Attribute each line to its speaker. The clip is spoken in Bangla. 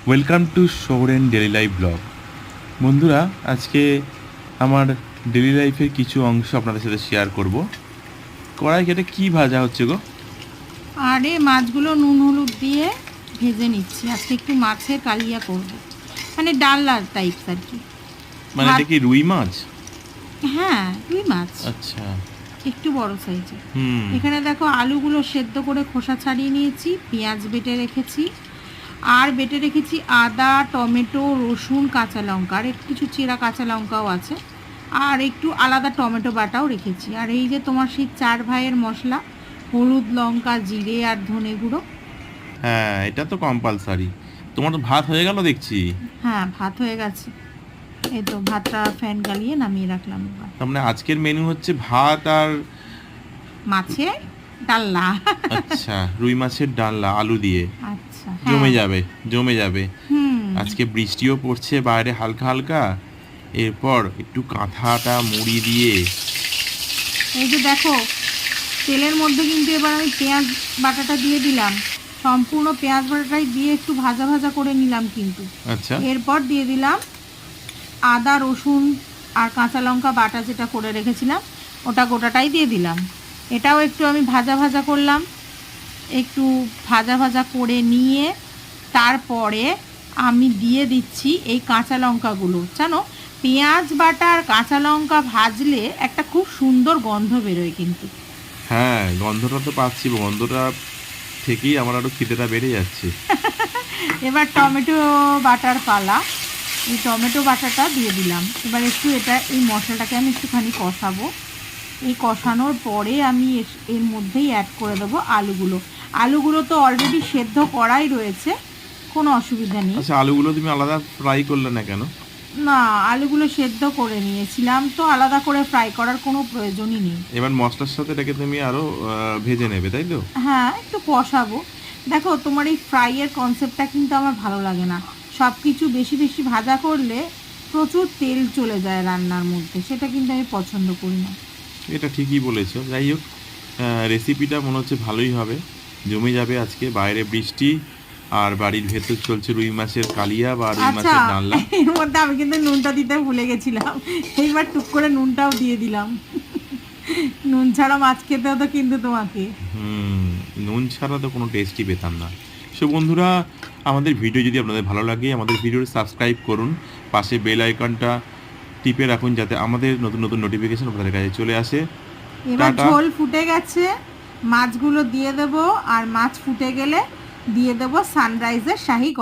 Speaker 1: Welcome to Souren daily life blog. বন্ধুরা, আজকে আমার ডেলি লাইফের কিছু অংশ আপনাদের সাথে শেয়ার করব। কড়াই কেটে কি ভাজা হচ্ছে গো?
Speaker 2: আরে মাছগুলো নুন হলুদ দিয়ে ভেজে নিচ্ছি। আজকে একটু মাছের কালিয়া করব, মানে ডালনার টাইপস আর কি।
Speaker 1: মানে এটা কি রুই মাছ?
Speaker 2: হ্যাঁ, রুই মাছ,
Speaker 1: আচ্ছা।
Speaker 2: একটু বড় সাইজের।
Speaker 1: হুম।
Speaker 2: এখানে দেখো আলুগুলো সেদ্ধ করে খোসা ছাড়িয়ে নিয়েছি, পেঁয়াজ বেটে রেখেছি, আর বেটে রেখেছি আদা, টমেটো, রসুন, কাঁচা লঙ্কা, আর একটু কিছু চেরা কাঁচা লঙ্কাও আছে, আর একটু আলাদা টমেটো বাটাও রেখেছি। আর এই যে তোমার সেই 4 ভাইয়ের মশলা, হলুদ, লঙ্কা, জিরে আর ধনে গুঁড়ো।
Speaker 1: হ্যাঁ, এটা তো কম্পালসারি। তোমার তো ভাত হয়ে গেল দেখছি।
Speaker 2: হ্যাঁ, ভাত হয়ে গেছে। এই তো ভাতটা ফ্যান গালিয়ে নামিয়ে রাখলাম এবার।
Speaker 1: তার মানে আজকের মেনু হচ্ছে ভাত আর
Speaker 2: মাছের ডালনা।
Speaker 1: আচ্ছা, রুই মাছের ডালনা আলু দিয়ে।
Speaker 2: আচ্ছা,
Speaker 1: জমে
Speaker 2: হ্যাঁ।
Speaker 1: যাবে, জমে যাবে।
Speaker 2: হুম।
Speaker 1: আজকে বৃষ্টিও পড়ছে বাইরে হালকা হালকা। এরপর একটু কাঁথাটা মুড়ি দিয়ে
Speaker 2: এই যে দেখো, তেলের মধ্যে কিন্তু এবার আমি পেঁয়াজ বাটাটা দিয়ে দিলাম। সম্পূর্ণ পেঁয়াজ বাটাটাই দিয়ে একটু ভাজা ভাজা করে নিলাম কিন্তু।
Speaker 1: আচ্ছা।
Speaker 2: এরপর দিয়ে দিলাম আদা, রসুন আর কাঁচা লঙ্কা বাটা যেটা করে রেখেছিলাম, ওটা গোটাটাই দিয়ে দিলাম। এটাও একটু আমি ভাজা ভাজা করলাম। একটু ভাজা ভাজা করে নিয়ে তারপরে আমি দিয়ে দিচ্ছি এই কাঁচা লঙ্কাগুলো। জানো, পেঁয়াজ বাটা আর কাঁচা লঙ্কা ভাজলে একটা খুব সুন্দর গন্ধ বেরোয় কিন্তু।
Speaker 1: হ্যাঁ, গন্ধটা তো পাচ্ছি, গন্ধটা থেকেই আমার আরো খিদেটা বেড়ে যাচ্ছে।
Speaker 2: এবার টমেটো বাটার পালা। এই টমেটো বাটাটা দিয়ে দিলাম। এবার একটু এই মশলাটাকে আমি একটুখানি কষাবো। এই কষানোর পরে আমি এর মধ্যেই অ্যাড করে দেবো আলুগুলো। আলুগুলো তো অলরেডি সেদ্ধ করাই রয়েছে, কোনো অসুবিধা নেই।
Speaker 1: আচ্ছা, আলুগুলো তুমি আলাদা ফ্রাই করলে না কেন?
Speaker 2: না, আলুগুলো সেদ্ধ করে নিয়েছিলাম, তো আলাদা করে ফ্রাই করার কোনো প্রয়োজনই নেই।
Speaker 1: এবার মশলার সাথে এটাকে তুমি আরো ভেজে নেবে, তাই তো?
Speaker 2: হ্যাঁ, একটু কষাবো। দেখো, তোমার এই ফ্রাইয়ের কনসেপ্টটা কিন্তু আমার ভালো লাগে না। সব কিছু বেশি বেশি ভাজা করলে প্রচুর তেল চলে যায় রান্নার মধ্যে, সেটা কিন্তু আমি পছন্দ করি না।
Speaker 1: এটা ঠিকই বলেছো। যাই হোক, রেসিপিটা মনে হচ্ছে ভালোই হবে, জমে যাবে। আজকে বাইরে বৃষ্টি আর বাড়ির ভেতর চলছে রুই মাছের কালিয়া বা রুই
Speaker 2: আচ্ছা,
Speaker 1: মাছের ডালনা।
Speaker 2: এর মধ্যে আমি কিন্তু নুনটা দিতে ভুলে গেছিলাম। এইবার টুক করে নুনটাও দিয়ে দিলাম। নুন ছাড়া মাছ খেতে হতো কিন্তু তোমাকে।
Speaker 1: নুন ছাড়া তো কোনো টেস্টই পেতাম না। সো বন্ধুরা, আমাদের ভিডিও যদি আপনাদের ভালো লাগে, আমাদের ভিডিওটি সাবস্ক্রাইব করুন, পাশে বেল আইকনটা টিপে রাখুন যাতে আমাদের নতুন নতুন নোটিফিকেশন আপনাদের কাছে চলে আসে।
Speaker 2: এবার
Speaker 1: টাটা।
Speaker 2: ঝোল ফুটে গেছে, মাছগুলো দিয়ে দেবো, আর মাছ ফুটে গেলে দিয়ে দেবো সানরাইজের শাহী